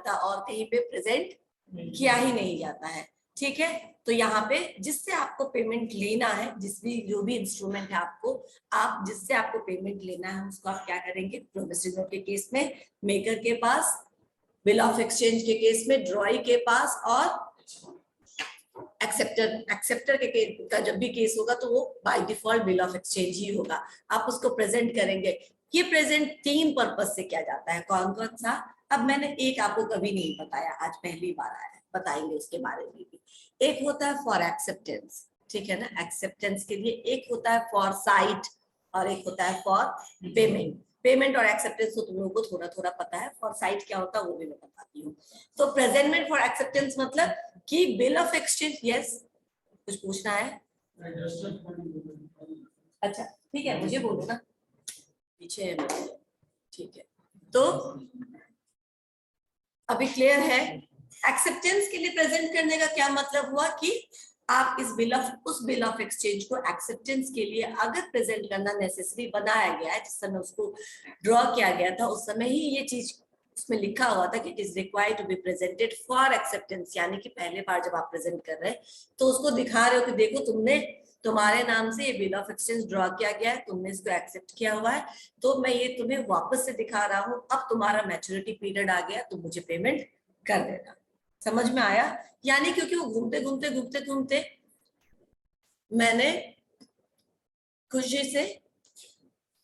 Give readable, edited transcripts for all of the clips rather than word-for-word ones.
जाता और कहीं पे प्रेजेंट किया ही नहीं जाता है। ठीक है, तो यहाँ पे जिससे आपको पेमेंट लेना है, जो भी इंस्ट्रूमेंट है आपको, आप जिससे आपको पेमेंट लेना है उसको आप क्या करेंगे, प्रोमिसरी नोट के केस में मेकर के पास, बिल ऑफ एक्सचेंज के केस में ड्रॉई के पास, और एक्सेप्टर के का जब भी केस होगा तो वो by default bill of exchange ही होगा। आप उसको प्रेजेंट करेंगे। ये प्रेजेंट 3 पर्पस से किया जाता है। कौन कौन सा? अब मैंने एक आपको कभी नहीं बताया, आज पहली बार आया है, बताएंगे उसके बारे में भी। एक होता है फॉर एक्सेप्टेंस, ठीक है ना, एक्सेप्टेंस के लिए। एक होता है फॉर साइट और एक होता है फॉर पेमेंट। पेमेंट और एक्सेप्टेंस तो तुम लोगों को थोड़ा थोड़ा पता है, फॉर साइट क्या होता है वो भी मैं बताती हूँ। तो प्रेजेंटमेंट फॉर एक्सेप्टेंस मतलब कि बिल ऑफ एक्सचेंज, यस कुछ पूछना है? अच्छा ठीक है, मुझे बोलो ना, पीछे है मेरे। ठीक है, तो अभी क्लियर है? एक्सेप्टेंस के लिए प्रेजेंट करने का क्या मतलब हुआ कि आप उस बिल ऑफ एक्सचेंज को एक्सेप्टेंस के लिए अगर प्रेजेंट करना नेसेसरी बनाया गया है, जिस समय उसको ड्रॉ किया गया था उस समय ही ये चीज उसमें लिखा हुआ था कि it is required to be presented for acceptance, यानी कि पहले बार जब आप प्रेजेंट कर रहे हैं तो उसको दिखा रहे हो कि देखो तुम्हारे नाम से ये बिल ऑफ एक्सचेंज ड्रॉ किया गया है, तुमने इसको एक्सेप्ट किया हुआ है, तो मैं ये तुम्हें वापस से दिखा रहा हूँ, अब तुम्हारा मैच्योरिटी पीरियड आ गया, तुम मुझे पेमेंट कर देना। समझ में आया? यानी क्योंकि वो घूमते मैंने खुशी से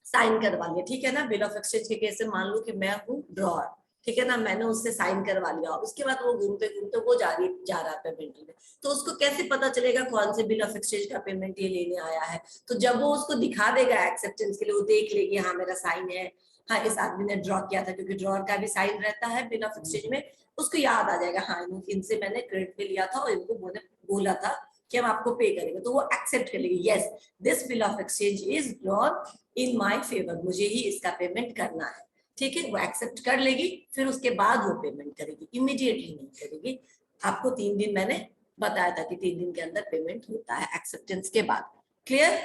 साइन करवा लिया, ठीक है ना। बिल ऑफ एक्सचेंज के केस में मान लो कि मैं हूँ ड्रॉअर, ठीक है ना, मैंने उससे साइन करवा लिया, उसके बाद वो घूमते वो जा रहा है पेमेंट में, तो उसको कैसे पता चलेगा कौन से बिल ऑफ एक्सचेंज का पेमेंट ये लेने आया है? तो जब वो उसको दिखा देगा एक्सेप्टेंस के लिए, वो देख लेगी हाँ मेरा साइन है, हाँ इस आदमी ने ड्रॉ किया था, क्योंकि ड्रॉअर का भी साइन रहता है बिल ऑफ एक्सचेंज में, उसको याद आ जाएगा हाँ इनसे मैंने क्रेडिट पे लिया था और इनको बोला था कि हम आपको पे करेंगे, तो वो एक्सेप्ट कर लेगी, yes this bill of exchange is drawn in my favour, मुझे ही इसका पेमेंट करना है, ठीक है। वो एक्सेप्ट कर लेगी, फिर उसके बाद वो पेमेंट करेगी, इमीडिएटली नहीं करेगी। आपको 3 दिन मैंने बताया था कि 3 दिन के अंदर पेमेंट होता है एक्सेप्टेंस के बाद। क्लियर?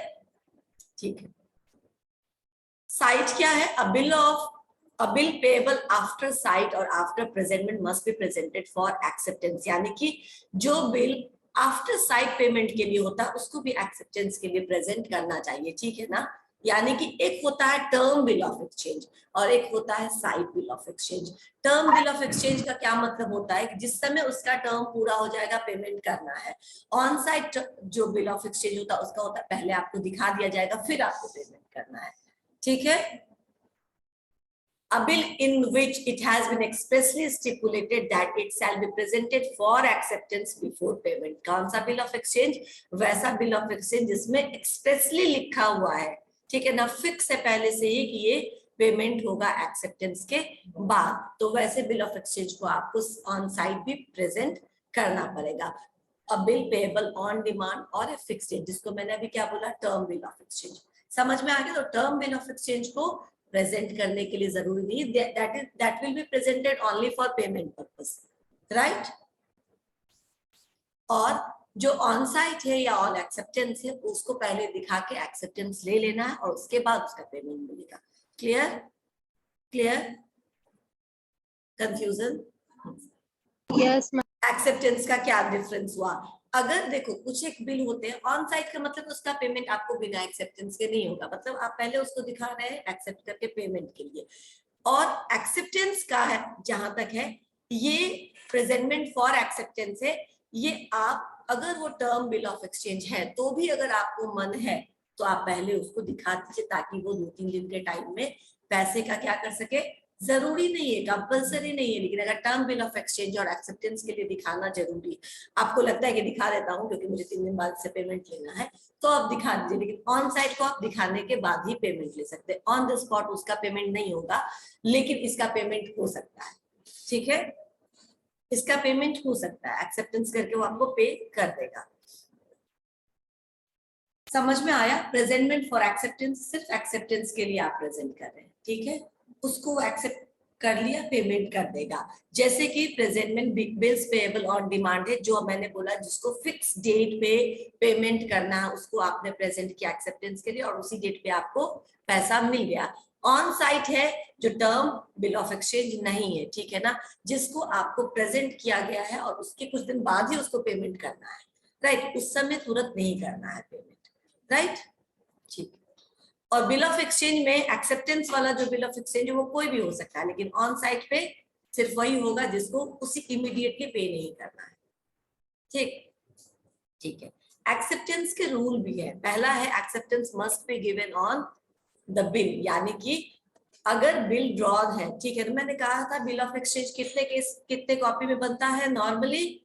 ठीक है। साइट क्या है? a bill payable after sight और after presentment must be presented for acceptance, यानी कि जो बिल आफ्टर साइट पेमेंट के लिए होता है उसको भी एक्सेप्टेंस के लिए प्रेजेंट करना चाहिए, ठीक है ना। यानी कि एक होता है टर्म बिल ऑफ एक्सचेंज और एक होता है site bill of exchange. Term bill of exchange का क्या मतलब होता है कि जिस समय उसका टर्म पूरा हो जाएगा पेमेंट करना है। ऑन साइट जो बिल ऑफ एक्सचेंज होता है उसका होता है पहले आपको दिखा दिया जाएगा फिर आपको पेमेंट करना है, ठीक है। A bill in which it has been expressly stipulated that it shall be presented for acceptance before payment। कौन सा बिल ऑफ एक्सचेंज? वैसा बिल ऑफ एक्सचेंज जिसमें एक्सप्रेसली लिखा हुआ है, ठीक है ना, फिक्स है पहले से ही कि ये पेमेंट होगा एक्सेप्टेंस के बाद, तो वैसे बिल ऑफ एक्सचेंज को आपको ऑन साइट भी प्रेजेंट करना पड़ेगा। अ बिल पेएबल ऑन डिमांड और ए फिक्स्ड डेट, जिसको मैंने अभी क्या बोला, टर्म बिल ऑफ एक्सचेंज। समझ में आ गया? तो टर्म बिल ऑफ एक्सचेंज को प्रेजेंट करने के लिए जरूरी नहीं, that will be presented only for payment purpose, right. और जो ऑन साइट है या ऑन एक्सेप्टेंस है उसको पहले दिखा के एक्सेप्टेंस ले लेना है और उसके बाद उसका पेमेंट मिलेगा। Clear? Clear? Confusion? Yes acceptance का क्या डिफरेंस हुआ? अगर देखो कुछ एक बिल होते हैं ऑन साइट का मतलब उसका पेमेंट आपको बिना एक्सेप्टेंस के नहीं होगा, मतलब आप पहले उसको दिखा रहे हैं एक्सेप्ट करके पेमेंट के लिए। और एक्सेप्टेंस का है जहां तक है ये प्रेजेंटमेंट फॉर एक्सेप्टेंस है, ये आप अगर वो टर्म बिल ऑफ एक्सचेंज है तो भी अगर आपको मन है तो आप पहले उसको दिखा दीजिए ताकि वो 2-3 दिन के टाइम में पैसे का क्या कर सके। जरूरी नहीं है, कंपलसरी नहीं है, लेकिन अगर टर्म बिल ऑफ एक्सचेंज और एक्सेप्टेंस के लिए दिखाना जरूरी है, आपको लगता है कि दिखा देता हूँ क्योंकि मुझे 3 दिन बाद से पेमेंट लेना है, तो आप दिखा दीजिए, लेकिन ऑन साइट को आप दिखाने के बाद ही पेमेंट ले सकते हैं। ऑन द स्पॉट उसका पेमेंट नहीं होगा, लेकिन इसका पेमेंट हो सकता है, ठीक है, इसका पेमेंट हो सकता है, एक्सेप्टेंस करके वो आपको पे कर देगा। समझ में आया? प्रेजेंटमेंट फॉर एक्सेप्टेंस सिर्फ एक्सेप्टेंस के लिए आप प्रेजेंट कर रहे हैं, ठीक है, उसको एक्सेप्ट कर लिया पेमेंट कर देगा। जैसे कि presentment bills payable on demand है, जो मैंने बोला जिसको फिक्स डेट पे पेमेंट करना है उसको आपने प्रेजेंट किया एक्सेप्टेंस के लिए और उसी डेट पे आपको पैसा मिल गया। ऑन साइट है जो टर्म बिल ऑफ एक्सचेंज नहीं है, ठीक है ना, जिसको आपको प्रेजेंट किया गया है और उसके कुछ दिन बाद ही उसको पेमेंट करना है, राइट, उस समय तुरंत नहीं करना है पेमेंट, राइट, ठीक। और बिल ऑफ एक्सचेंज में एक्सेप्टेंस वाला जो बिल ऑफ एक्सचेंज है वो कोई भी हो सकता है, लेकिन ऑन साइट पे सिर्फ वही होगा जिसको उसी इमीडिएटली पे नहीं करना है, ठीक, ठीक है। एक्सेप्टेंस के रूल भी है। पहला है acceptance must be given on the bill, यानी कि अगर बिल ड्रॉन है, ठीक है, तो मैंने कहा था बिल ऑफ एक्सचेंज कितने कॉपी में बनता है नॉर्मली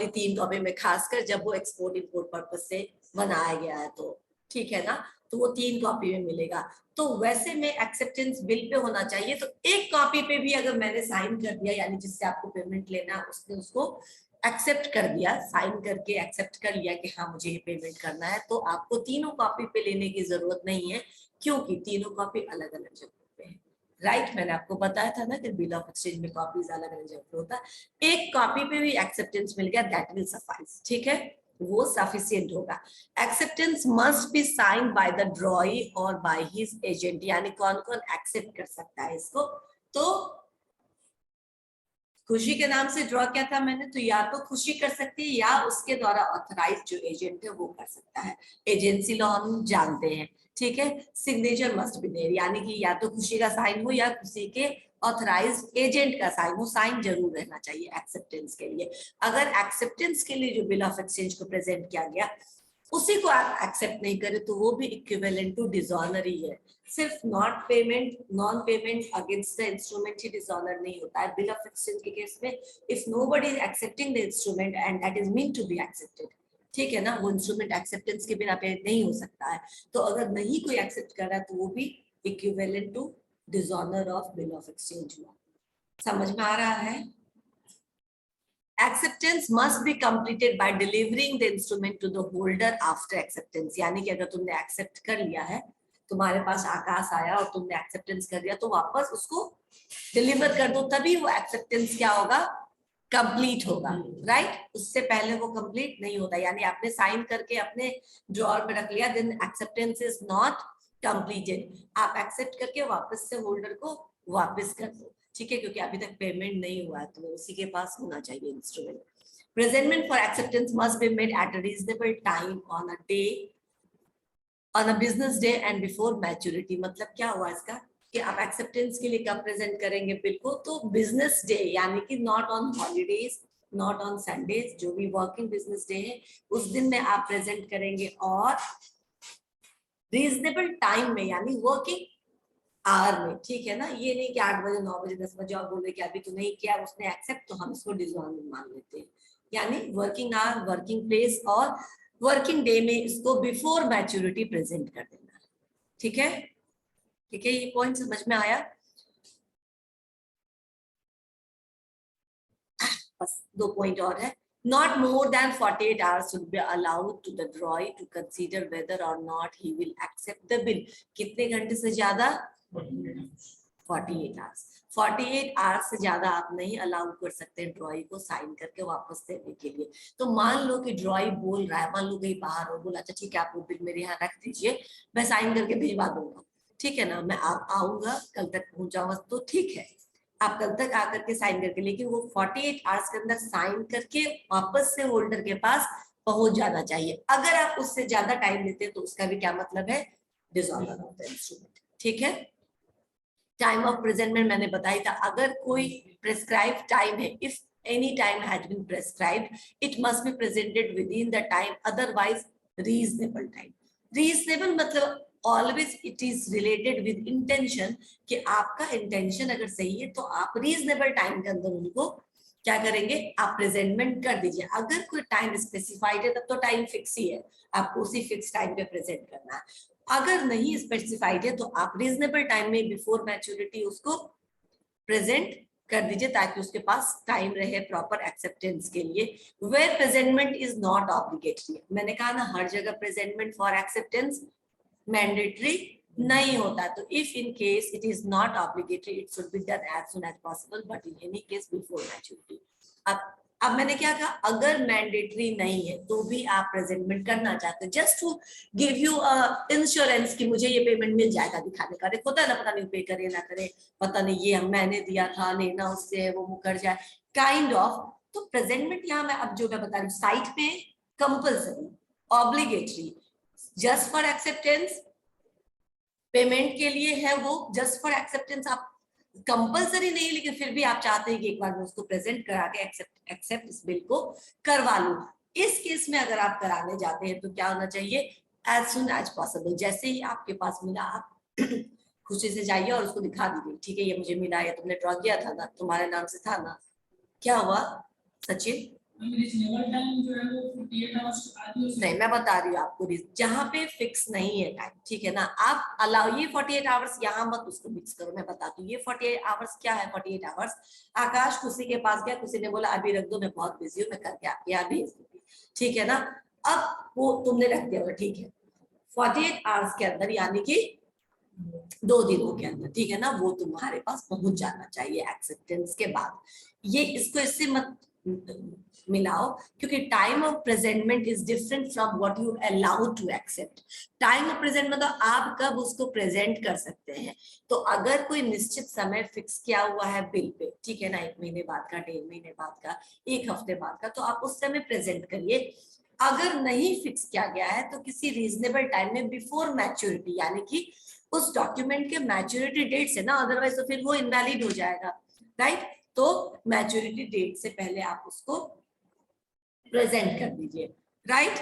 3 कॉपी में, खासकर जब वो एक्सपोर्ट इंपोर्ट पर्पज से बनाया गया है तो, ठीक है ना, तो वो 3 कॉपी में मिलेगा। तो वैसे में एक्सेप्टेंस बिल पे होना चाहिए, तो एक कॉपी पे भी अगर मैंने साइन कर दिया, यानी जिससे आपको पेमेंट लेना है उसने उसको एक्सेप्ट कर दिया, साइन करके एक्सेप्ट कर लिया कि हाँ मुझे ये पेमेंट करना है, तो आपको तीनों कॉपी पे लेने की जरूरत नहीं है, क्योंकि तीनों कॉपी अलग अलग जगह पे है, राइट। मैंने आपको बताया था ना कि बिल ऑफ एक्सचेंज में कॉपीज अलग अलग जगह पे होता है। एक कॉपी पे भी एक्सेप्टेंस मिल गया, दैट विल सफाइस, ठीक है, वो सफिशिएंट होगा। Acceptance must be signed by the ड्रॉई और बाय हिज एजेंट, यानी कौन कौन एक्सेप्ट कर सकता है इसको, तो खुशी के नाम से ड्रॉ किया था मैंने, तो या तो खुशी कर सकती है या उसके द्वारा ऑथराइज जो एजेंट है वो कर सकता है, एजेंसी लॉ हम जानते हैं, ठीक है। सिग्नेचर मस्ट बी देयर, यानी कि या तो खुशी का साइन हो या खुशी के ऑथराइज एजेंट का साइन हो, साइन जरूर रहना चाहिए एक्सेप्टेंस के लिए। अगर एक्सेप्टेंस के लिए जो बिल ऑफ एक्सचेंज को प्रेजेंट किया गया उसी को आप एक्सेप्ट नहीं करें तो वो भी इक्विवेलेंट टू डिसऑनर ही है। सिर्फ not payment, non payment against the instrument ही डिसऑनर नहीं होता है। बिल ऑफ एक्सचेंज के केस में if nobody is accepting the instrument and that is mean to be accepted, ठीक है ना, वो इंस्ट्रूमेंट एक्सेप्टेंस के बिना पे नहीं हो सकता है, तो अगर नहीं कोई एक्सेप्ट कर रहा है तो वो भी equivalent to dishonour of bill of exchange हुआ। समझ में आ रहा है? Acceptance must be completed by delivering the instrument to the holder after acceptance, यानी कि अगर तुमने एक्सेप्ट कर लिया है, तुम्हारे पास आकाश आया और तुमने एक्सेप्टेंस कर दिया, तो वापस उसको डिलीवर कर दो, तभी वो एक्सेप्टेंस क्या होगा, कंप्लीट होगा, राइट। उससे पहले वो कंप्लीट नहीं होता, यानी आपने साइन करके अपने ड्रॉअर में रख लिया, then acceptance is not completed. आप एक्सेप्ट करके वापस से होल्डर को वापस कर दो, ठीक है, क्योंकि अभी तक पेमेंट नहीं हुआ है, तो उसी के पास होना चाहिए instrument. Presentment for acceptance must be made at a reasonable time on a day, on a business day and before maturity. मतलब क्या हुआ इसका कि आप एक्सेप्टेंस के लिए कब प्रेजेंट करेंगे बिल को, तो बिजनेस डे, यानी कि not on holidays, not on Sundays, जो भी वर्किंग बिजनेस डे है उस दिन में आप प्रेजेंट करेंगे, और रीजनेबल टाइम में, यानी वर्किंग आवर में, ठीक है ना। ये नहीं कि 8 बजे 9 बजे 10 बजे आप बोल रहे कि अभी तो नहीं किया उसने एक्सेप्ट, तो हम इसको डिसऑनर मान लेते हैं। यानी वर्किंग आवर, वर्किंग प्लेस और वर्किंग डे में इसको बिफोर मैच्योरिटी प्रेजेंट कर देना, ठीक है, ठीक है, ये पॉइंट समझ में आया? बस 2 पॉइंट और है। Not more than 48 hours should be allowed to the drawee to consider whether or not he will accept the bill. कितने घंटे से ज्यादा? 48 आवर्स। 48 आवर्स से ज्यादा आप नहीं अलाउ कर सकते ड्रॉई को साइन करके वापस देने के लिए। तो मान लो कि ड्रॉई बोल रहा है, मान लो कहीं बाहर हो, बोला अच्छा ठीक है आप वो बिल मेरे यहाँ रख दीजिए, मैं साइन करके भिजवा दूंगा, ठीक है ना, मैं आऊंगा कल तक पहुंच जाऊंगा, तो ठीक है आप कल तक आकर के साइन करके, लेकिन वो 48 आवर्स के अंदर साइन करके वापस से होल्डर के पास पहुंच जाना चाहिए। अगर आप उससे ज्यादा टाइम लेते हैं तो उसका भी क्या मतलब है, डिसऑनर ऑफ द इंस्ट्रूमेंट, ठीक है। टाइम ऑफ प्रेजेंटमेंट मैंने बताया था, अगर कोई प्रेस्क्राइब टाइम है, if any time has been prescribed it must be presented within the time, otherwise reasonable time. Reasonable मतलब always it is related with intention, कि आपका इंटेंशन अगर सही है तो आप रीजनेबल टाइम के अंदर उनको क्या करेंगे, आप प्रेजेंटमेंट कर दीजिए। अगर कोई टाइम स्पेसिफाइड है तब तो टाइम फिक्स ही है, आपको उसी फिक्स टाइम पे प्रेजेंट करना है। अगर नहीं स्पेसिफाइड है तो आप रीजनेबल टाइम में बिफोर मैच्योरिटी उसको प्रेजेंट कर दीजिए, ताकि उसके पास टाइम रहे प्रॉपर एक्सेप्टेंस के लिए। Where presentment is not obligatory, मैंने कहा ना हर जगह प्रेजेंटमेंट फॉर एक्सेप्टेंस मैंडेटरी नहीं होता, तो if in case it is not obligatory it should be done as soon as possible, but in any case before maturity. अब अब मैंने क्या कहा, अगर मैंडेटरी नहीं है तो भी आप प्रेजेंटमेंट करना चाहते हैं, just to give you insurance कि मुझे ये पेमेंट मिल जाएगा दिखाने का। देखो होता है ना, पता नहीं पे करे ना करे, पता नहीं ये मैंने दिया था, लेना उससे वो मुकर जाए, काइंड ऑफ। तो प्रेजेंटमेंट यहाँ मैं अब जो मैं बता रही हूँ, साइट पे compulsory, obligatory, just for acceptance, payment के लिए है वो जस्ट फॉर एक्सेप्टेंस, आप कंपलसरी नहीं, लेकिन फिर भी आप चाहते हैं कि एक बार मैं उसको प्रेजेंट करा के एक्सेप्ट इस बिल को करवा लूं। इस केस में अगर आप कराने जाते हैं तो क्या होना चाहिए, एज सुन एज पॉसिबल, जैसे ही आपके पास मिला आप खुशी से जाइए और उसको दिखा दीजिए, ठीक है ये मुझे मिला, या तुमने ड्रॉ किया था ना, तुम्हारे नाम से था ना, क्या हुआ सचिन? नहीं, मैं बता रही हूँ आपको, जहाँ पे फिक्स नहीं है टाइम, ठीक है ना, आप अलाउ ये 48 आवर्स यहाँ मत उसको मिक्स करो। मैं बताती हूँ ये 48 आवर्स क्या है। 48 आवर्स, आकाश खुशी के पास गया, खुशी ने बोला अभी रख दो, मैं बहुत बिजी हूँ, मैं करके आपके यहाँ भेज दूंगी, ठीक है ना। अब वो तुमने रख दिया, ठीक है, 48 आवर्स के अंदर, यानी कि 2 दिनों के अंदर, ठीक है ना, वो तुम्हारे पास पहुंच जाना चाहिए एक्सेप्टेंस के बाद। ये इसको इससे मत मिलाओ, क्योंकि time of presentment is different from what you allow to accept. Time of present मतलब आप कब उसको प्रेजेंट कर सकते हैं। तो अगर कोई निश्चित समय फिक्स किया हुआ है बिल पे, ठीक है ना, 1 महीने बाद का, 1.5 महीने बाद का, 1 हफ्ते बाद का, तो आप उस समय प्रेजेंट करिए। अगर नहीं फिक्स किया गया है तो किसी रीजनेबल टाइम में बिफोर मैच्योरिटी, यानी कि उस डॉक्यूमेंट के मैच्योरिटी डेट से ना, अदरवाइज तो फिर वो इनवैलिड हो जाएगा, राइट। तो मैच्योरिटी डेट से पहले आप उसको प्रेजेंट कर दीजिए, right.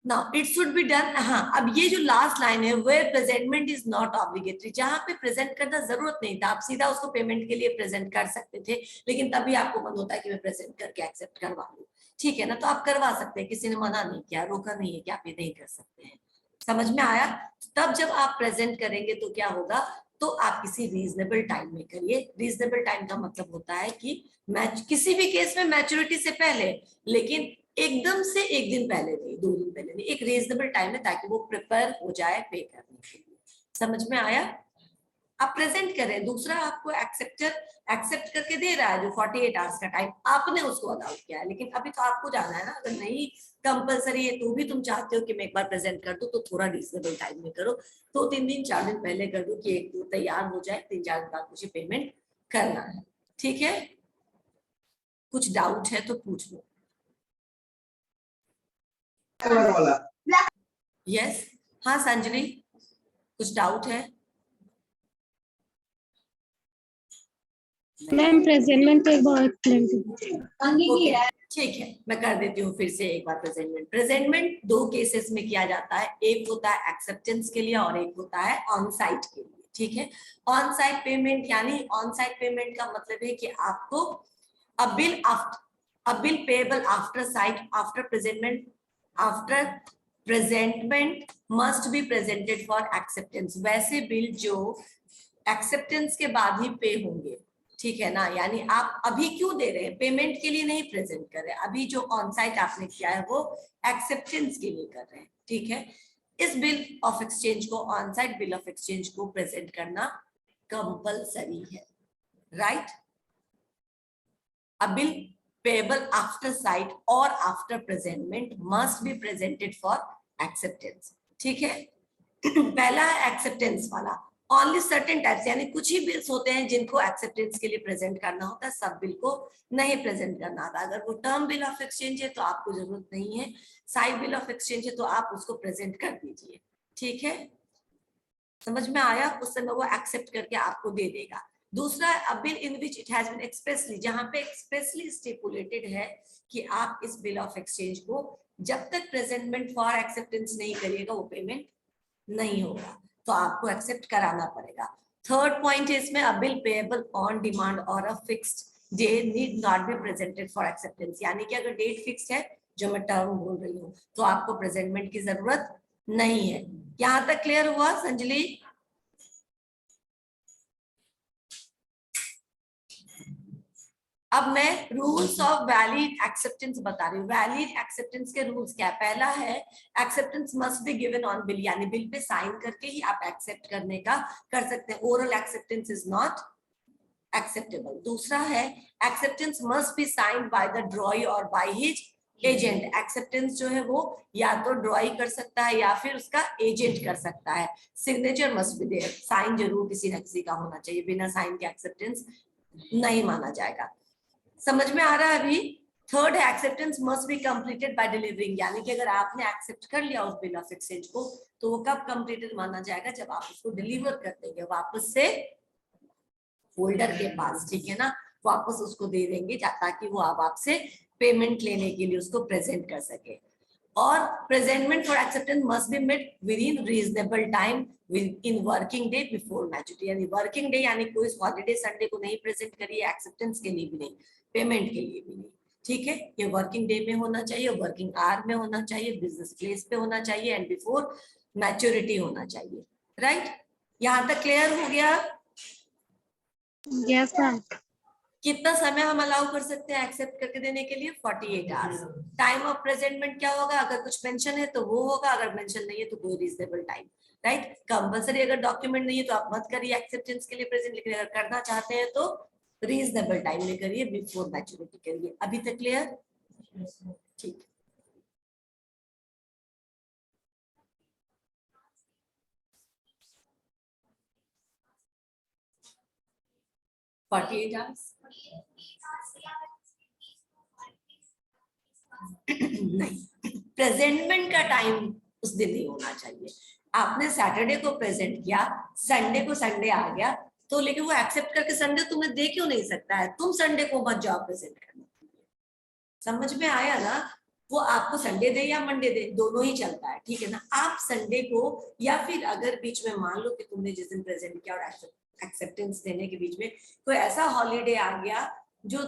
Now it should be done. हाँ, अब ये जो लास्ट लाइन है, where presentment is not obligatory, जहां पे प्रेजेंट करना जरूरत नहीं था, आप सीधा उसको पेमेंट के लिए प्रेजेंट कर सकते थे, लेकिन तभी आपको मन होता है कि मैं प्रेजेंट करके एक्सेप्ट करवा लूं, ठीक है ना, तो आप करवा सकते हैं, किसी ने मना नहीं किया, रोका नहीं है कि आप ये नहीं कर सकते हैं। समझ में आया? तब जब आप प्रेजेंट करेंगे तो क्या होगा, तो आप किसी रीजनेबल टाइम में करिए। रीजनेबल टाइम का मतलब होता है कि किसी भी केस में मैच्योरिटी से पहले, लेकिन एकदम से 1 दिन पहले नहीं, 2 दिन पहले नहीं, एक रीजनेबल टाइम है ताकि वो प्रिपेयर हो जाए पे करने के लिए। समझ में आया? आप प्रेजेंट करें, दूसरा आपको एक्सेप्ट करके दे रहा है जो 48 आवर्स का टाइम आपने उसको अलाउ किया है, लेकिन अभी तो आपको जाना है ना। अगर नहीं कंपलसरी है तो भी तुम चाहते हो कि मैं एक बार प्रेजेंट कर दूं, तो थोड़ा रीजनेबल टाइम में करो, 2-3 दिन 4 दिन पहले कर दो कि एक तो तैयार हो जाए, 3-4 दिन बाद मुझे पेमेंट करना है, ठीक है। कुछ डाउट है तो पूछ लो। यस, हाँ संजनी, कुछ डाउट है? मैम प्रेजेंटमेंट एक बार एक्सप्लेन कीजिए। ठीक है, मैं कर देती हूँ फिर से एक बार प्रेजेंटमेंट। प्रेजेंटमेंट 2 केसेस में किया जाता है, एक होता है एक्सेप्टेंस के लिए और एक होता है ऑन साइट के लिए, ठीक है। ऑन साइट पेमेंट, यानी ऑन साइट पेमेंट का मतलब है कि आपको a bill payable after site after presentment must be presented for acceptance। वैसे बिल जो एक्सेप्टेंस के बाद ही पे होंगे, ठीक है ना, यानी आप अभी क्यों दे रहे हैं, पेमेंट के लिए नहीं प्रेजेंट कर रहे हैं, अभी जो ऑन साइट आपने किया है वो एक्सेप्टेंस के लिए कर रहे हैं, ठीक है। इस बिल ऑफ एक्सचेंज को, on site bill of exchange को प्रेजेंट करना कंपलसरी है, right. A bill payable after site or after presentment must be presented for acceptance, ठीक है। पहला है एक्सेप्टेंस वाला, ओनली सर्टेन टाइप्स, यानी कुछ ही बिल्स होते हैं जिनको एक्सेप्टेंस के लिए प्रेजेंट करना होता है, सब बिल को नहीं प्रेजेंट करना होता। अगर वो टर्म बिल ऑफ एक्सचेंज है तो आपको जरूरत नहीं है, साइड बिल ऑफ एक्सचेंज है तो आप उसको प्रेजेंट कर दीजिए, ठीक है। समझ में आया? उस समय वो एक्सेप्ट करके आपको दे देगा। दूसरा, a bill in which it has been expressly, जहां पे एक्सप्रेसली स्टिपुलेटेड है कि आप इस बिल ऑफ एक्सचेंज को जब तक प्रेजेंटमेंट फॉर एक्सेप्टेंस नहीं करिएगा वो पेमेंट नहीं होगा, तो आपको एक्सेप्ट कराना पड़ेगा। थर्ड पॉइंट है इसमें, a bill payable on demand और a fixed day need not be presented for acceptance, यानी कि अगर डेट फिक्स्ड है, जो मैं टर्म बोल रही हूँ, तो आपको प्रेजेंटमेंट की जरूरत नहीं है। यहां तक क्लियर हुआ संजलि? अब मैं रूल्स ऑफ वैलिड एक्सेप्टेंस बता रही हूँ। वैलिड एक्सेप्टेंस के रूल्स क्या है? पहला है, acceptance must be given on bill, यानी बिल पे साइन करके ही आप एक्सेप्ट करने का कर सकते हैं। Oral acceptance is not acceptable. दूसरा है acceptance must be signed by the ड्रॉई और बाय हिज एजेंट। एक्सेप्टेंस जो है वो या तो ड्रॉई कर सकता है या फिर उसका एजेंट कर सकता है। Signature must be there, sign जरूर किसी न किसी का होना चाहिए, बिना साइन के एक्सेप्टेंस नहीं माना जाएगा। समझ में आ रहा है अभी? थर्ड है acceptance must be completed by delivering, यानी कि अगर आपने एक्सेप्ट कर लिया उस बिल ऑफ एक्सचेंज को तो वो कब कंप्लीटेड माना जाएगा? जब आप उसको डिलीवर कर देंगे वापस से होल्डर के पास, ठीक है ना, वापस उसको दे देंगे ताकि वो अब आपसे पेमेंट लेने के लिए उसको प्रेजेंट कर सके। और presentment for acceptance must be made with in reasonable time in working day before maturity, यानी वर्किंग डे यानी कोई हॉलीडे संडे को नहीं प्रेजेंट करिए, एक्सेप्टेंस के लिए भी नहीं, पेमेंट के लिए भी नहीं, ठीक है। ये वर्किंग डे में होना चाहिए, वर्किंग आवर में होना चाहिए, बिजनेस प्लेस पे होना चाहिए एंड बिफोर मैच्योरिटी होना चाहिए, राइट? यहाँ तक क्लियर हो गया? Yes ma'am. कितना समय हम अलाउ कर सकते हैं एक्सेप्ट करके देने के लिए? 48 आवर्स। टाइम ऑफ प्रेजेंटमेंट क्या होगा? अगर कुछ मेंशन है तो वो होगा, अगर मेंशन नहीं है तो कोई रीजनेबल टाइम, राइट? कंपलसरी अगर डॉक्यूमेंट नहीं है तो आप मत करिए एक्सेप्टेंस के लिए प्रेजेंट, लेकिन अगर करना चाहते हैं तो रीजनेबल टाइम में करिए, बिफोर मैच्योरिटी करिए। अभी तक क्लियर? ठीक। नहीं, प्रेजेंटमेंट का टाइम उस दिन नहीं होना चाहिए। आपने सैटरडे को प्रेजेंट किया, संडे को संडे आ गया तो लेकिन वो एक्सेप्ट करके संडे तुम्हें दे क्यों नहीं सकता है? तुम संडे को मत जाओ प्रेजेंट करने। समझ में आया ना? वो आपको संडे दे या मंडे दे, दोनों ही चलता है, ठीक है ना। आप संडे को या फिर अगर बीच में मान लो कि तुमने जिस दिन प्रेजेंट किया और एक्सेप्टेंस देने के बीच में कोई ऐसा हॉलीडे आ गया जो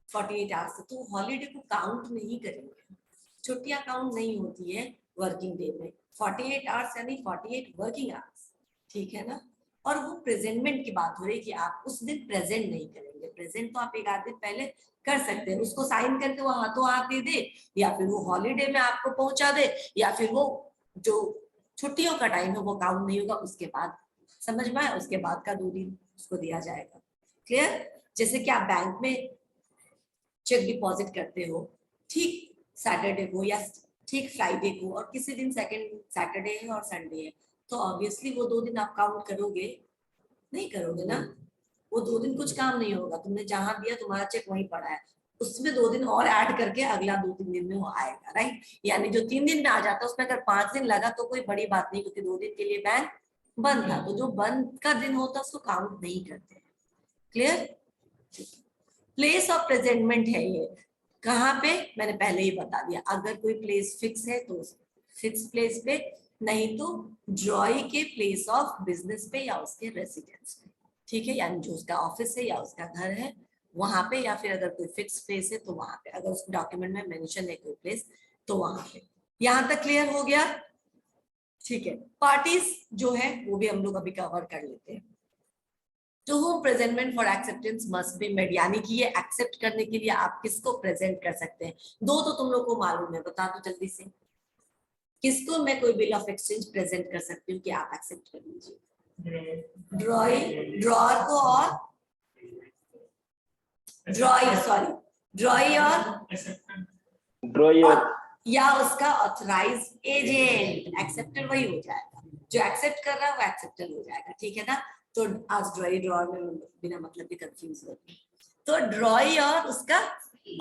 48 आवर्स, तो हॉलीडे को काउंट नहीं करेंगे। छुट्टियां काउंट नहीं होती है वर्किंग डे में। 48 आवर्स यानी 48 वर्किंग आवर्स, ठीक है ना। और वो प्रेजेंटमेंट की बात हो रही है कि आप उस दिन प्रेजेंट नहीं करेंगे। प्रेजेंट तो आप एक आध दिन पहले कर सकते हैं, उसको साइन करके वो हाथों हाथ दे दे, या फिर वो हॉलीडे में आपको पहुंचा दे, या फिर वो जो छुट्टियों का टाइम है वो काउंट नहीं होगा उसके बाद। समझ में आया? उसके बाद का 2 दिन उसको दिया जाएगा। क्लियर? जैसे कि आप बैंक में चेक डिपॉजिट करते हो ठीक सैटरडे को या ठीक फ्राइडे को, और किसी दिन सेकंड सैटरडे है और संडे है, तो ऑब्वियसली वो 2 दिन आप काउंट करोगे? नहीं करोगे ना। वो 2 दिन कुछ काम नहीं होगा, तुमने जहां दिया तुम्हारा चेक वहीं पड़ा है, उसमें 2 दिन और ऐड करके अगला 2-3 दिन में वो आएगा, राइट? यानी जो 3 दिन में आ जाता है उसमें अगर 5 दिन लगा तो कोई बड़ी बात नहीं, क्योंकि 2 दिन के लिए बैंक बंद था, तो जो बंद का दिन होता है उसको काउंट नहीं करते। क्लियर? प्लेस ऑफ प्रेजेंटमेंट है ये, कहाँ पे? मैंने पहले ही बता दिया। अगर कोई प्लेस फिक्स है तो फिक्स प्लेस पे, नहीं तो ड्रॉई के प्लेस ऑफ बिजनेस पे या उसके रेसिडेंस पे, ठीक है, यानी जो उसका ऑफिस है या उसका घर है वहां पे, या फिर अगर कोई फिक्स प्लेस है तो वहां पे, अगर उस डॉक्यूमेंट में मेंशन है कोई प्लेस तो वहां पे। यहाँ तक क्लियर हो गया? ठीक है। पार्टीज जो है वो भी हम लोग अभी कवर कर लेते हैं। To whom presentment for acceptance must be made, यानी कि ये एक्सेप्ट करने के लिए आप किसको प्रेजेंट कर सकते हैं? 2 तो तुम लोग को मालूम है, बता दो जल्दी से। किसको मैं कोई बिल ऑफ एक्सचेंज प्रेजेंट कर सकती हूँ कि आप एक्सेप्ट कर लीजिए? ड्रॉई, ड्रॉर को, और ड्रॉई, सॉरी ड्रॉई और ड्रॉई और या उसका ऑथराइज एजेंट। एक्सेप्टेड वही हो जाएगा, जो एक्सेप्ट कर रहा है वो एक्सेप्टेड हो जाएगा, ठीक है ना। तो आज ड्रॉई ड्रॉर में बिना मतलब के कंफ्यूज होती है। तो ड्रॉई और उसका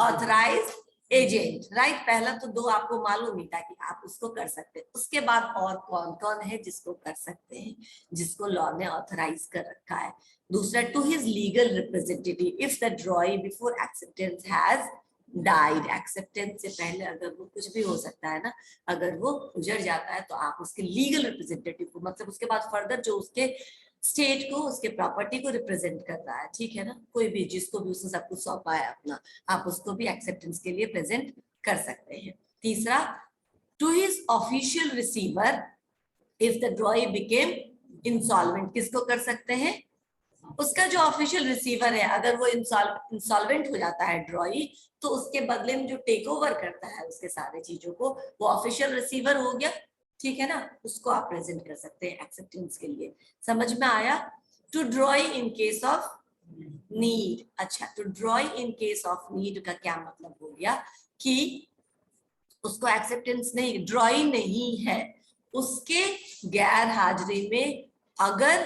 ऑथराइज एजेंट, राइट? पहला तो 2 आपको मालूम ही था कि आप उसको कर सकते हैं। उसके बाद और कौन कौन है जिसको कर सकते हैं, जिसको लॉ ने ऑथराइज कर रखा है? दूसरा, to his legal representative if the drawee before acceptance has died. Acceptance से पहले अगर वो कुछ भी हो सकता है ना, अगर वो गुजर जाता है तो आप उसके लीगल रिप्रेजेंटेटिव को, मतलब उसके बाद फर्दर जो उसके स्टेट को, उसके प्रॉपर्टी को रिप्रेजेंट कर रहा है, ठीक है ना, कोई भी जिसको भी उसने सब कुछ सौंपा है अपना, आप उसको भी एक्सेप्टेंस के लिए प्रेजेंट कर सकते हैं। तीसरा, to his official receiver if the drawee became insolvent. किसको कर सकते हैं? उसका जो ऑफिशियल रिसीवर है, अगर वो इंसॉल्वेंट हो जाता है ड्रॉई, तो उसके बदले में जो टेक ओवर करता है उसके सारे चीजों को, वो ऑफिशियल रिसीवर हो गया, ठीक है ना, उसको आप प्रेजेंट कर सकते हैं एक्सेप्टेंस के लिए। समझ में आया? To drawee in case of need. अच्छा, तो drawee in case of need का क्या मतलब हो गया कि उसको एक्सेप्टेंस नहीं, ड्रॉई नहीं है, उसके गैर हाजिरी में अगर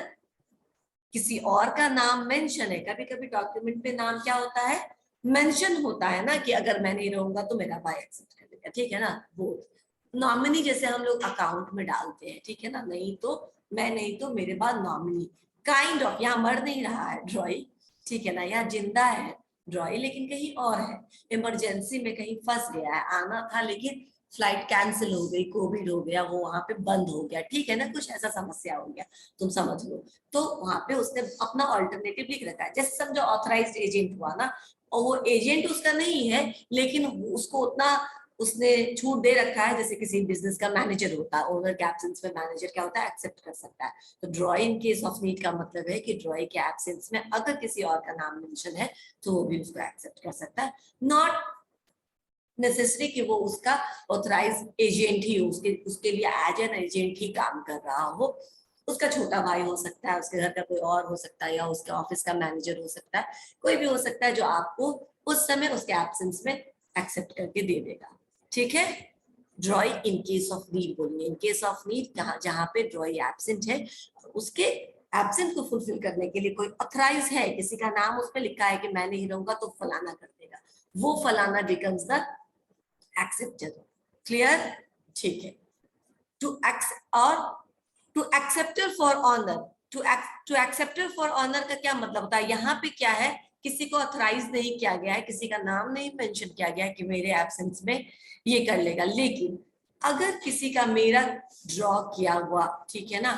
किसी और का नाम मेंशन है, कभी कभी डॉक्यूमेंट में नाम क्या होता है, मेंशन होता है ना, कि अगर मैं नहीं रहूंगा तो मेरा भाई एक्सेप्ट कर लेगा, ठीक है ना, वो नॉमिनी जैसे हम लोग अकाउंट में डालते हैं, ठीक है ना, नहीं तो मैं नहीं तो मेरे बाद नॉमिनी, काइंड ऑफ, यहाँ मर नहीं रहा है ड्रॉई, ठीक है ना, यहाँ जिंदा है ड्रॉई लेकिन कहीं और है, इमरजेंसी में कहीं फंस गया है, आना था लेकिन फ्लाइट कैंसिल हो गई, कोविड हो गया, वो वहां पे बंद हो गया, ठीक है ना, कुछ ऐसा समस्या हो गया, तुम समझ लो, तो वहां पे उसने अपना ऑल्टरनेटिव लिख रखा है, जैसे समझो ऑथराइज्ड एजेंट हुआ ना, और वो एजेंट उसका नहीं है लेकिन उसको उतना उसने छूट दे रखा है, जैसे किसी बिजनेस का मैनेजर होता है, ओनर के एब्सेंस में मैनेजर क्या होता है, एक्सेप्ट कर सकता है। तो drawee in case of need का मतलब है कि ड्रॉई के एब्सेंस में अगर किसी और का नाम मेंशन है तो वो भी उसको एक्सेप्ट कर सकता है, नॉट नेसेसरी कि वो उसका ऑथराइज एजेंट ही हो, उसके लिए एज एन एजेंट ही काम कर रहा हो, उसका छोटा भाई हो सकता है, उसके घर का कोई और हो सकता है, या उसके ऑफिस का मैनेजर हो सकता है, कोई भी हो सकता है जो आपको उस समय उसके एब्सेंस में एक्सेप्ट करके दे देगा, ठीक है। ड्रॉई इन केस ऑफ नीड बोलिए, इन केस ऑफ नीड जहां पे ड्रॉई एब्सेंट है, उसके एब्सेंट को फुलफिल करने के लिए कोई ऑथराइज है, किसी का नाम उस पर लिखा है कि मैं नहीं रहूंगा तो फलाना कर देगा, वो फलाना बिकम्स द एक्सेप्टेड, क्लियर, ठीक है। टू और to acceptor for honour, to acceptor for honour का क्या मतलब होता है, यहाँ पे क्या है, किसी को ऑथराइज नहीं किया गया है, किसी का नाम नहीं मेंशन किया गया है कि मेरे एब्सेंस में ये कर लेगा, लेकिन अगर किसी का मेरा ड्रॉ किया हुआ, ठीक है ना,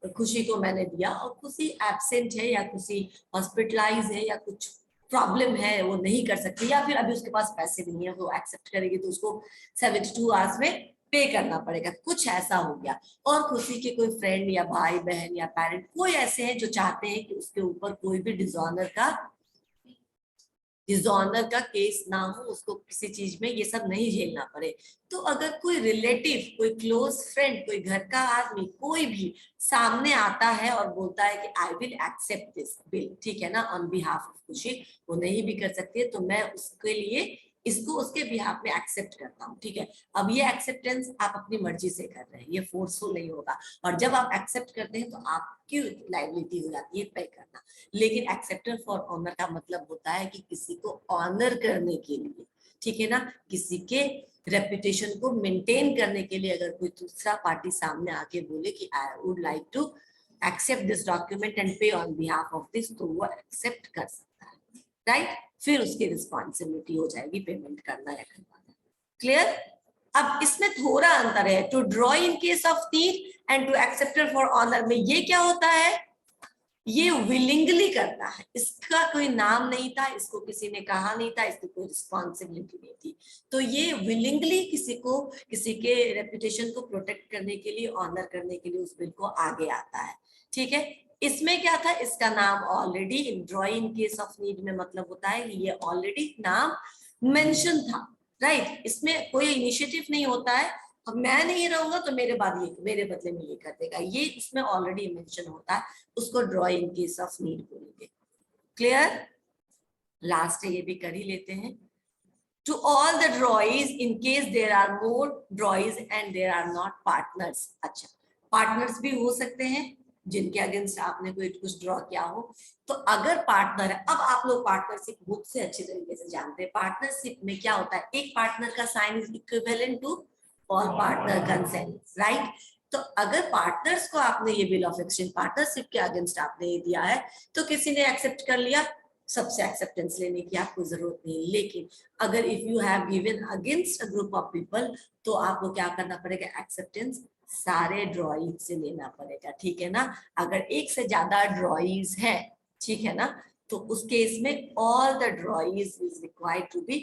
खुशी को मैंने दिया और खुशी एब्सेंट है या खुशी हॉस्पिटलाइज है या कुछ प्रॉब्लम है, वो नहीं कर सकती, या फिर अभी उसके पास पैसे नहीं है, वो एक्सेप्ट करेगी तो उसको 72 आवर्स में पे करना पड़ेगा, कुछ ऐसा हो गया, और खुशी के कोई फ्रेंड या भाई बहन या पेरेंट कोई ऐसे हैं जो चाहते हैं कि उसके ऊपर कोई भी डिसऑनर का केस ना हो, उसको किसी चीज में ये सब नहीं झेलना पड़े, तो अगर कोई रिलेटिव, कोई क्लोज फ्रेंड, कोई घर का आदमी, कोई भी सामने आता है और बोलता है कि I will accept this bill, ठीक है ना, ऑन बिहाफ ऑफ खुशी, वो नहीं भी कर सकती है तो मैं उसके लिए इसको उसके बिहाफ में एक्सेप्ट करता हूँ, ठीक है। अब ये एक्सेप्टेंस आप अपनी मर्जी से कर रहे हैं, ये फोर्सफुल नहीं होगा, और जब आप एक्सेप्ट करते हैं तो आपकी लाइबिलिटी हो जाती है पे करना, लेकिन एक्सेप्टर फॉर ऑनर का मतलब होता है कि किसी को ऑनर करने के लिए, ठीक है ना, किसी के रेपुटेशन को मेंटेन करने के लिए अगर कोई दूसरा पार्टी सामने आके बोले कि I would like to accept this document and pay on behalf of this, तो वो एक्सेप्ट कर सकता है, राइट, फिर उसकी रिस्पॉन्सिबिलिटी हो जाएगी पेमेंट करना या करवाना, क्लियर। अब इसमें थोड़ा अंतर है, to draw in case of need and to acceptor for honour में ये क्या होता है, ये विलिंगली करता है, इसका कोई नाम नहीं था, इसको किसी ने कहा नहीं था, इसकी कोई रिस्पॉन्सिबिलिटी नहीं थी, तो ये विलिंगली किसी को, किसी के रेपुटेशन को प्रोटेक्ट करने के लिए, ऑनर करने के लिए उस बिल को आगे आता है, ठीक है। इसमें क्या था, इसका नाम already in draw in case of need में मतलब होता है कि ये ऑलरेडी नाम मेंशन था, राइट, इसमें कोई इनिशिएटिव नहीं होता है, अब मैं नहीं रहूंगा तो मेरे बाद ये मेरे बदले में ये कर देगा, ये इसमें ऑलरेडी मेंशन होता है, उसको draw in case of need बोलेंगे, क्लियर। लास्ट ये भी कर ही लेते हैं, to all the drawees in case there are more drawees and there are not partners, अच्छा पार्टनर्स भी हो सकते हैं जिनके अगेंस्ट आपने कोई कुछ ड्रॉ किया हो, तो अगर पार्टनर है, अब आप लोग पार्टनरशिप बुक से अच्छी तरीके से जानते हैं, पार्टनरशिप में क्या होता है, एक पार्टनर का साइन इज इक्विवेलेंट टू और पार्टनर कंसेंट, राइट, तो अगर पार्टनर्स को आपने ये बिल ऑफ एक्सचेंज पार्टनरशिप के अगेंस्ट आपने ये दिया है तो किसी ने एक्सेप्ट कर लिया, सबसे एक्सेप्टेंस लेने की आपको जरूरत नहीं, लेकिन अगर if you have given against a group of people तो आपको क्या करना पड़ेगा, एक्सेप्टेंस सारे ड्रॉइज से लेना पड़ेगा, ठीक है ना, अगर एक से ज्यादा ड्रॉइज है, ठीक है ना, तो उस केस में all the drawees is required to be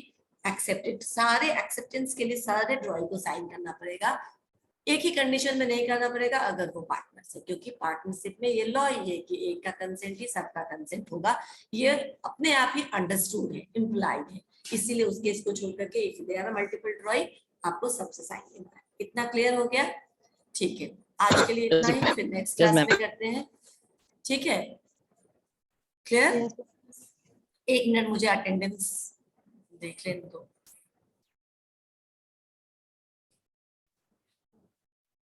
accepted, सारे एक्सेप्टेंस के लिए सारे ड्रॉइंग को साइन करना पड़ेगा, एक ही कंडीशन में नहीं करना पड़ेगा अगर वो पार्टनर से, क्योंकि पार्टनरशिप में ये लॉ ही है कि एक का कंसेंट ही सबका कंसेंट होगा, ये अपने आप ही अंडरस्टूड है, इम्प्लाइड है, इसीलिए उस केस को छोड़ करके if there are multiple drawing आपको सबसे साइन लेना है, इतना क्लियर हो गया, ठीक है, आज के लिए इतना ही, फिर नेक्स्ट क्लास में करते हैं, ठीक है, क्लियर। एक मिनट मुझे अटेंडेंस देख लेने दो।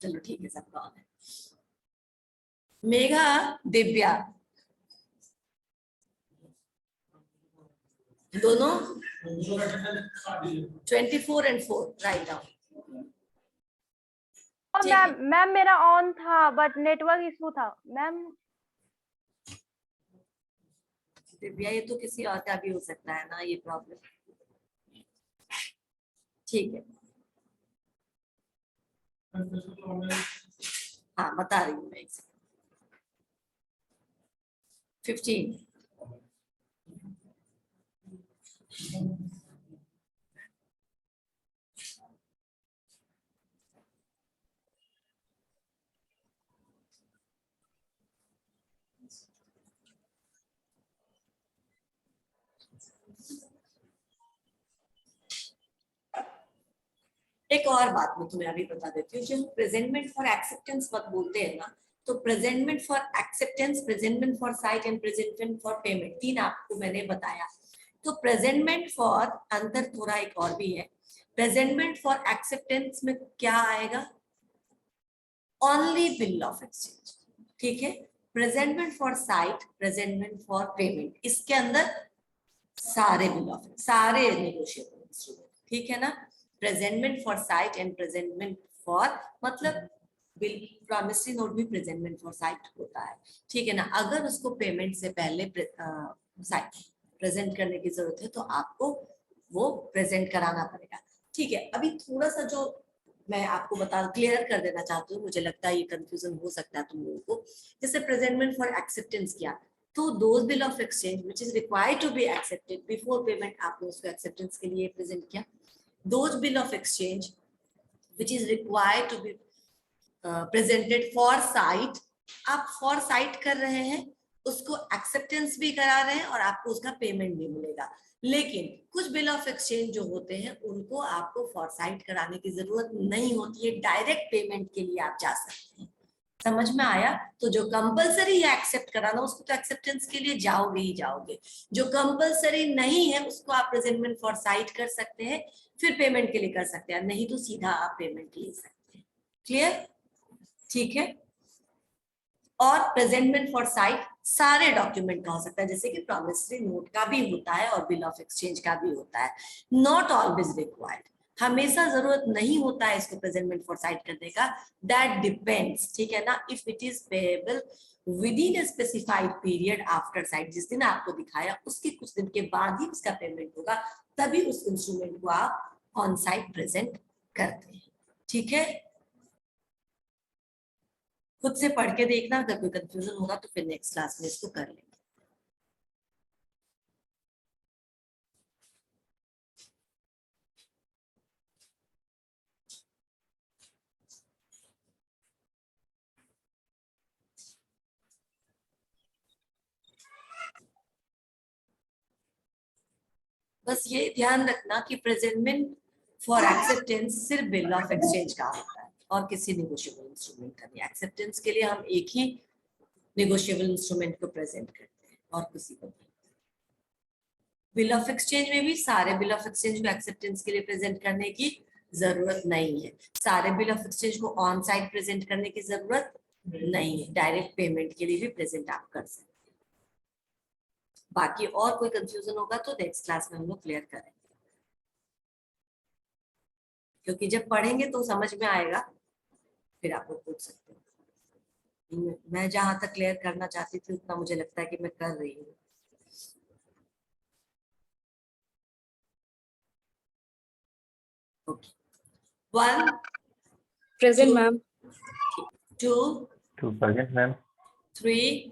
चलो ठीक है, सबका ऑन है। मेघा, दिव्या, दोनों 24 and 4 राइट डाउन। मैम मेरा ऑन था बट नेटवर्क इशू था मैम। दिव्या, ये तो किसी और का भी हो सकता है ना ये प्रॉब्लम। ठीक है, हाँ बता रही हूँ मैं। 15 एक और बात मैं तुम्हें अभी बता देती हूँ, जब प्रेजेंटमेंट फॉर एक्सेप्टेंस मत बोलते हैं ना, तो presentment for acceptance, presentment for site and presentment for payment, तीन आपको मैंने बताया। तो प्रेजेंटमेंट फॉर अंदर थोड़ा एक और भी है। प्रेजेंटमेंट फॉर एक्सेप्टेंस में क्या आएगा? ओनली बिल ऑफ एक्सचेंज, ठीक है। Presentment for site, presentment for payment, इसके अंदर सारे बिल ऑफ, सारे नेगोशिएबल इंस्ट्रूमेंट, ठीक है ना। Presentment for site and presentment for, मतलब बिल प्रॉमिसरी नोट भी प्रेजेंटमेंट फॉर साइट होता है, ठीक है ना। अगर उसको पेमेंट से पहले साइट प्रेजेंट करने की जरूरत है तो आपको वो प्रेजेंट कराना पड़ेगा, ठीक है। अभी थोड़ा सा जो मैं आपको क्लियर कर देना चाहती हूँ, मुझे लगता है ये कंफ्यूजन हो सकता है तुम लोगों को। जैसे प्रेजेंटमेंट फॉर एक्सेप्टेंस किया, तो those bill of exchange which is required to be accepted before payment, आपने उसको acceptance के लिए present किया। those bill of exchange which is required to be presented for site, आप for site कर रहे हैं, उसको acceptance भी करा रहे हैं और आपको उसका पेमेंट भी मिलेगा। लेकिन कुछ बिल ऑफ एक्सचेंज जो होते हैं उनको आपको फॉर साइट कराने की जरूरत नहीं होती है, डायरेक्ट पेमेंट के लिए आप जा सकते हैं। समझ में आया? तो जो कंपलसरी है एक्सेप्ट कराना, उसको तो एक्सेप्टेंस के लिए जाओगे ही जाओगे। जो कंपलसरी नहीं है उसको आप प्रेजेंटमेंट फॉर साइट कर सकते हैं, फिर पेमेंट के लिए कर सकते हैं, नहीं तो सीधा आप पेमेंट ले सकते हैं। क्लियर? ठीक है। और प्रेजेंटमेंट फॉर साइट सारे डॉक्यूमेंट का हो सकता है, जैसे कि प्रॉमिसरी नोट का भी होता है और बिल ऑफ एक्सचेंज का भी होता है। नॉट ऑलवेज रिक्वायर्ड, हमेशा जरूरत नहीं होता है इसको प्रेजेंटमेंट फॉर साइट करने का, दैट डिपेंड्स, ठीक है ना। If it is payable with in a specified period after site, जिस दिन आपको दिखाया उसके कुछ दिन के बाद ही उसका पेमेंट होगा, तभी उस इंस्ट्रूमेंट को आप ऑन साइट प्रेजेंट करते हैं, ठीक है। खुद से पढ़ के देखना, अगर कोई कंफ्यूजन होगा तो फिर नेक्स्ट क्लास में इसको कर लेंगे। बस ये ध्यान रखना कि प्रेजेंटमेंट फॉर एक्सेप्टेंस सिर्फ बिल ऑफ एक्सचेंज का होता है और किसी नेगोशिएबल इंस्ट्रूमेंट का नहीं। एक्सेप्टेंस के लिए हम एक ही नेगोशिएबल इंस्ट्रूमेंट को प्रेजेंट करते हैं और किसी को नहीं। बिल ऑफ एक्सचेंज में भी सारे बिल ऑफ एक्सचेंज को एक्सेप्टेंस के लिए प्रेजेंट करने की जरूरत नहीं है, सारे बिल ऑफ एक्सचेंज को ऑन साइट प्रेजेंट करने की जरूरत नहीं है, डायरेक्ट पेमेंट के लिए भी प्रेजेंट आप कर सकते हैं। बाकी और कोई कंफ्यूजन होगा तो नेक्स्ट क्लास में हम लोग क्लियर करेंगे, क्योंकि जब पढ़ेंगे तो समझ में आएगा, फिर आप लोग पूछ सकते हैं। मैं जहां तक क्लियर करना चाहती थी उतना मुझे लगता है कि मैं कर रही हूँ। Okay, 1 Present, ma'am. 2 present, ma'am. 3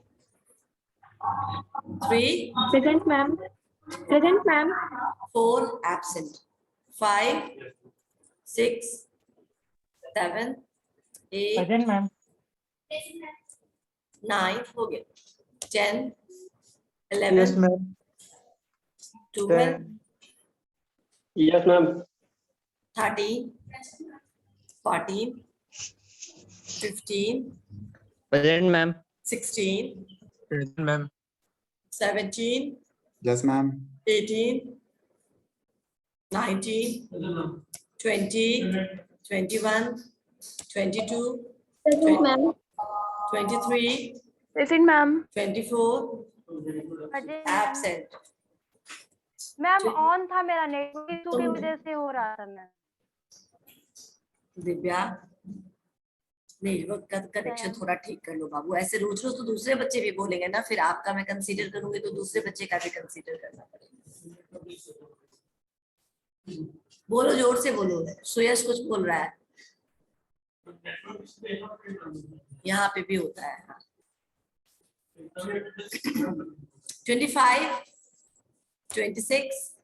Present, ma'am. Present, ma'am. 4 absent, 5 6 7 8 Present, ma'am. 9 हो गया, 10 11 Yes, ma'am. 12 Yes, ma'am. 13 14 15 Present, ma'am. 16 Present, ma'am. 17 Yes, ma'am. 18, 19, 20, 21, 22, Present, ma'am. 23, Present, ma'am. 24, Present, ma'am. absent. Ma'am on था मेरा, network issue की तुम- वजह से हो रहा था मैम। दिव्या, नेटवर्क का कनेक्शन थोड़ा ठीक कर लो बाबू। ऐसे रोज रोज तो दूसरे बच्चे भी बोलेंगे ना, फिर आपका मैं कंसीडर करूंगी तो दूसरे बच्चे का भी कंसीडर करना पड़ेगा। बोलो, जोर से बोलो। सुयश कुछ बोल रहा है, यहाँ पे भी होता है। हाँ। 25, 26,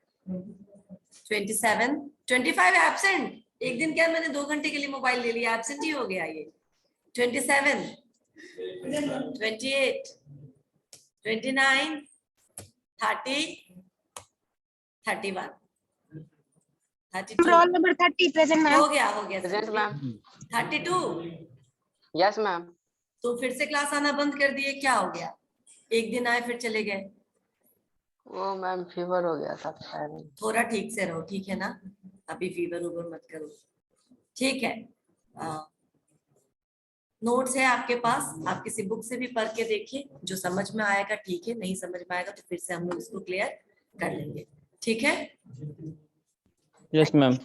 27, 25 एब्सेंट। एक दिन क्या, मैंने 2 घंटे के लिए मोबाइल ले लिया, एब्सेंट ही हो गया ये। 27, 28, 29, 30, 31, 32। Roll number 30, present, ma'am. हो गया Present, ma'am. 32। Yes, ma'am. तो फिर से क्लास आना बंद कर दिए, क्या हो गया? एक दिन आए फिर चले गए। वो मैम फीवर हो गया था शायद। थोड़ा ठीक से रहो, ठीक है ना? अभी फीवर उबर मत करो, ठीक है? नोट्स है आपके पास, आप किसी बुक से भी पढ़ के देखिए, जो समझ में आएगा ठीक है, नहीं समझ में आएगा तो फिर से हम लोग इसको क्लियर कर लेंगे, ठीक है? Yes, ma'am.